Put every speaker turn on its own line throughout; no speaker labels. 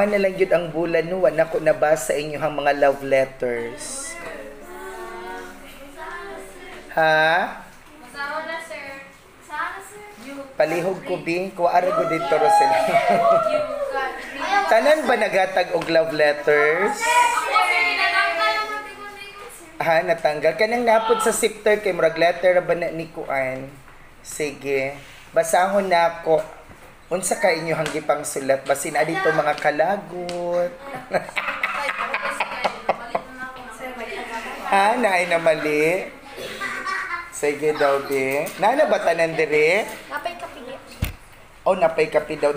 na lang yun ang bulan no, wala ko nabasa inyo ang mga love letters. Ha?
Masawa na, sir. Sana, sir.
Palihog ko, Bing. Kuwaara ko dito, Rosel. Tanan ba nagatag og love letters? Ha, natanggal. Kanang napod sa sifter kay murag letter ba na ni Kuan? Sige. Basahon na ako. Unsa ka inyo hanggi pang sulat? Basin adito mga kalagot. Ha, naay na mali. Sige daw, Bing. Nana ba tanan dire?
Napay kapi.
Oh, napay kapi daw.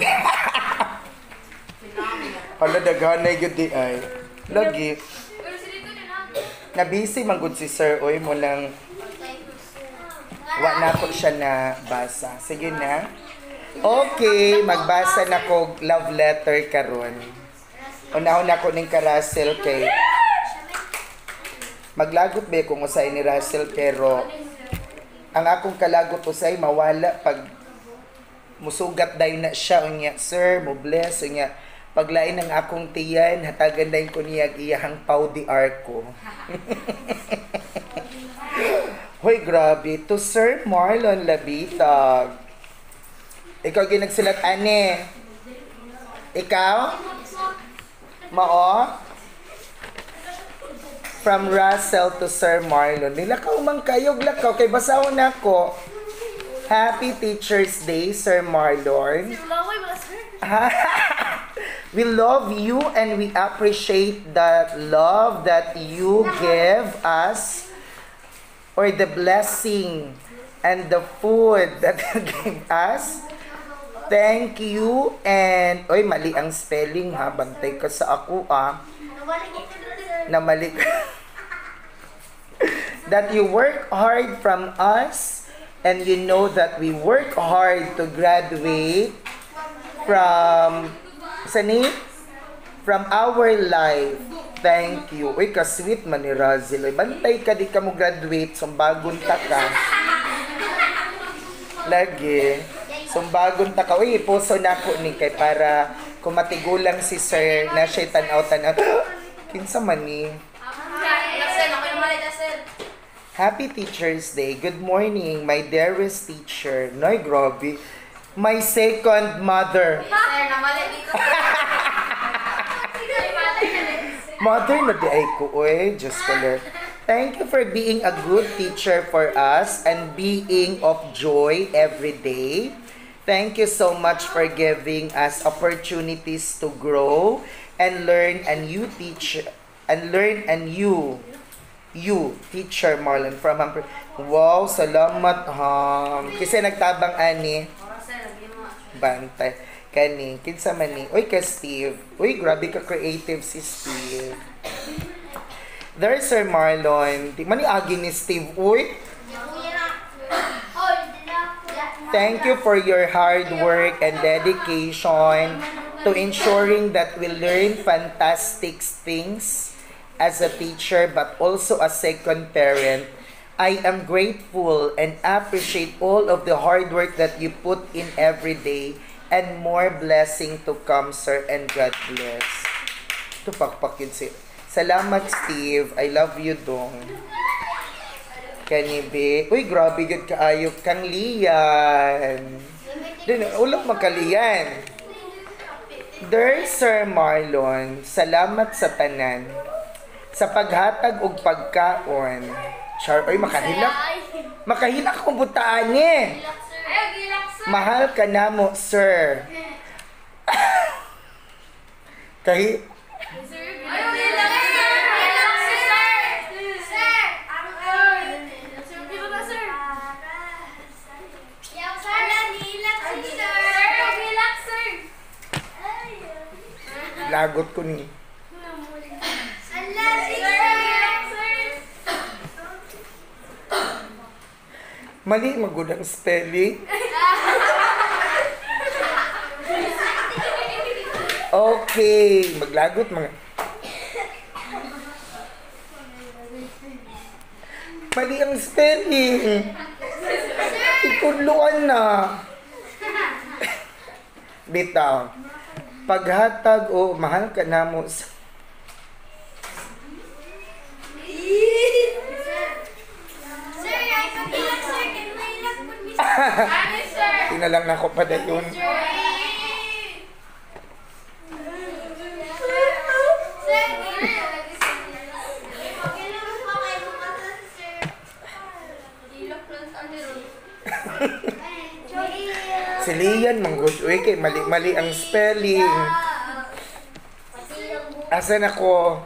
Hala, daghanay yun di ay. Lagi.
Pero si dito din
Nabisi man gud si Sir. Oy, mo lang. Wa na ko siya na basa. Sige na. Okay, magbasa na ko love letter karon. Unahon na ko ning ka Russell kay maglagot ba kung usay ni Russell pero ang akong kalagot usay mawala pag musugat dayon na siya unya sir mo bless unya paglain ng akong tiyan hatagan dayon ko niya iyahang pau di arko. Hoy grabe to Sir Marlon Labitag. Ikaw ginagsulat ani. Ikaw? Mao? From Russell to Sir Marlon. Nilakaw man kayo, lakaw. Kay basahon ako. Happy Teacher's Day, Sir Marlon. We love you and we appreciate that love that you give us or the blessing and the food that you give us. Thank you and oy mali ang spelling ha, bantay ka sa ako na mali. That you work hard from us and you know that we work hard to graduate from from our life. Thank you. Uy, ka-sweet man ni Razil. Bantay ka, di ka mo graduate. Sumbagon ta ka. Lagi. Sumbagon ta ka. Uy, puso na ko ni kay para kumatigulang si Sir na siya tanaw-tanaw. Kinsa man ni? Happy Teacher's Day. Good morning, my dearest teacher. Noy, grabe. My second mother.
Sir, namali dito.
Mother na di ay ko, oy. Diyos ko, Lord. Thank you for being a good teacher for us and being of joy every day. Thank you so much for giving us opportunities to grow and learn and you teach and learn and you teacher Marlon from Humphrey. Wow, salamat kasi nagtabang ani bantay kani kinsa man ni oy ka Steve. Uy, grabe ka creative si Steve. There's Sir Marlon. Di man ni agi ni Steve. Uy. Thank you for your hard work and dedication to ensuring that we learn fantastic things as a teacher but also a second parent. I am grateful and appreciate all of the hard work that you put in every day and more blessing to come, sir, and God bless. Ito pakpakin si. Salamat, Steve. I love you dong. Kanibe. Uy, grabe yun kaayok kang liyan. Ulang magkaliyan. Dear Sir Marlon, salamat sa tanan. Sa paghatag og pagkaon. Char, oy, makahilak. Makahilak kong butaan eh. Mahal ka na mo, sir. Kahi... Lagot ko ni. Mali magud ang spelling. Okay, maglagot mga. Mali ang spelling. Ikudluan na. Bitaw. paghatag o mahal ka namo sa
Sir, ay pagkilang sir, can may ilang po ni sir. Ano, sir?
tinalang na ko pa dayon.
Sir, kailangan pa kayo bumasa, sir. Ilok lang sa niro.
Si Lian manggod uy kay mali ang spelling. Asan ako?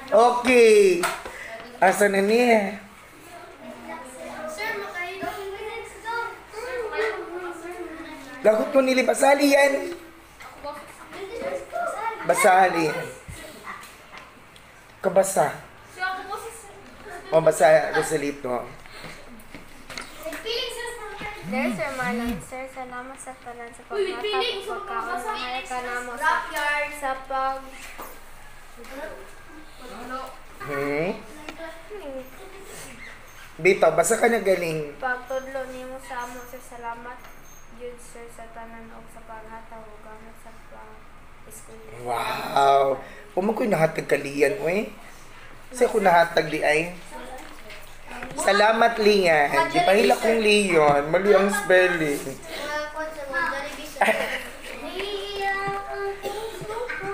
Okay. Asan na ni?
Sir, makailo.
Lagot ko nili basali yan. Basali. Kabasa.
Sir, ako po si sir.
O basa Rosalito.
Dear Sir Marlon, Sir, salamat sa tanan sa
Uy,
pagmata
piling,
o pagkaon. Mahal ka na mo
Rockyard.
sa pag...
Bito, basa ka na galing.
Pagtudlo nimo sa amo, Sir, salamat. Yun, Sir, sa tanan o sa paghataw o gamit sa pag-school.
Wow. Uma ko'y nahatag kaliyan, uy. Kasi ako nahatag di ay. Salamat, Lian. Di pa hila kong Leon. Mali ang spelling.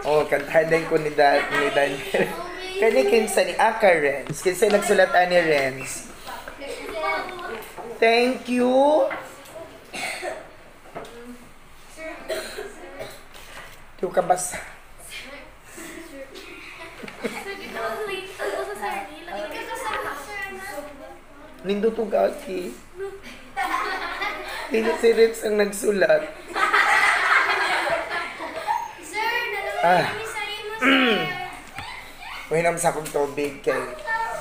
Oh, kantahan ko ni Daniel. Kani kinsa ni Aka Renz. Kinsa nagsulat ani Renz. Thank you. Tiyo ka basa. Nindutog aki. Hindi si Renz ang nagsulat.
Sir,
Ah.
nalaman kami sa imo, sir.
Uy, naman sa akong tubig kay.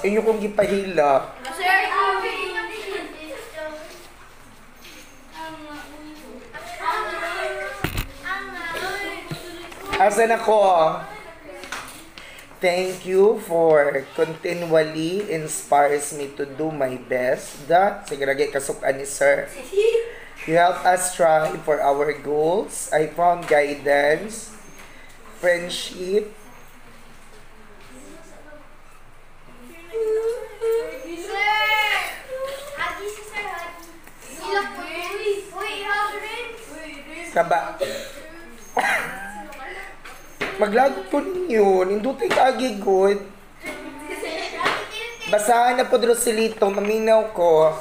Inyo kong gipahila.
Sir,
Asan ako? Thank you for continually inspires me to do my best. Sige, lagi kasukan ni Sir. You help us strive for our goals. I found guidance, friendship, kaba. Maglagot ko ninyo. Nindutay kagi good. Basahan na po Rosalito. Maminaw ko.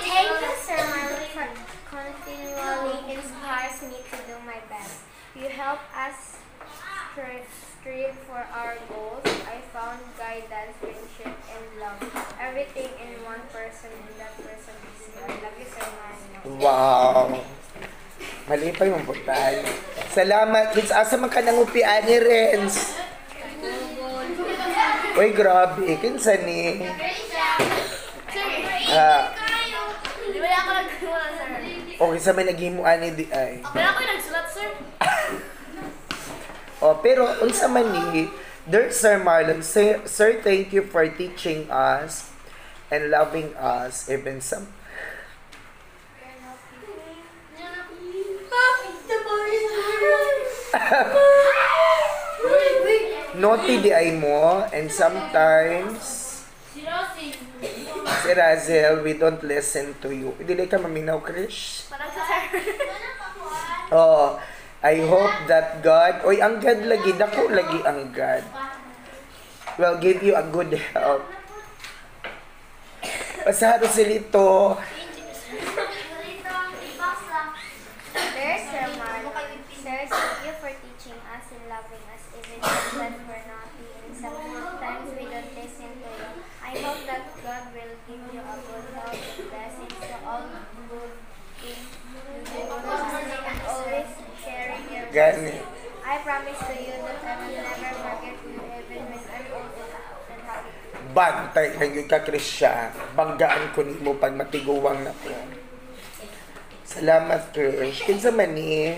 Thank you, Sir Marlon, for continually inspires me to do my best. You help us strive for our goals. I found guidance, friendship, and love. Everything in one person, and that person is you. I love you, Sir Marlon.
Wow. Mali pa yung puntahan. Salamat. Kids, asa man ka nangupian ni Renz? Uy, grabe. Kinsa ni?
Di ba ako nagsulat, sir?
Okay, sa may naghimuan ni di ay.
Pero ako nagsulat, sir.
Oh, pero unsa man ni, dear Sir Marlon, sir, thank you for teaching us and loving us even some. Naughty di ay mo, and sometimes
Si Rosie.
si Razel, we don't listen to you. Hindi ka maminaw, Krish.
Parang sa sir.
Oh, I hope that God, oy, ang God lagi, dako lagi ang God, will give you a good health. Pasado silito.
Dear Sir Marlon, Sir, thank you for teaching us and loving us even when we're naughty and sometimes we don't listen to you. I hope that God will give you a good health and blessings to all good things you do, listening and always sharing your
Gani.
I promise to you that I will never forget you even when I'm old and happy.
Bantay na yun ka, Krisha. Banggaan ko ni mo pag matiguwang na ko. Salamat, Krish. Kinsa man ni,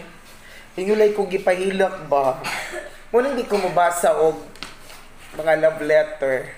inulay kong gipahilak ba? Muna hindi ko mabasa og mga love letter.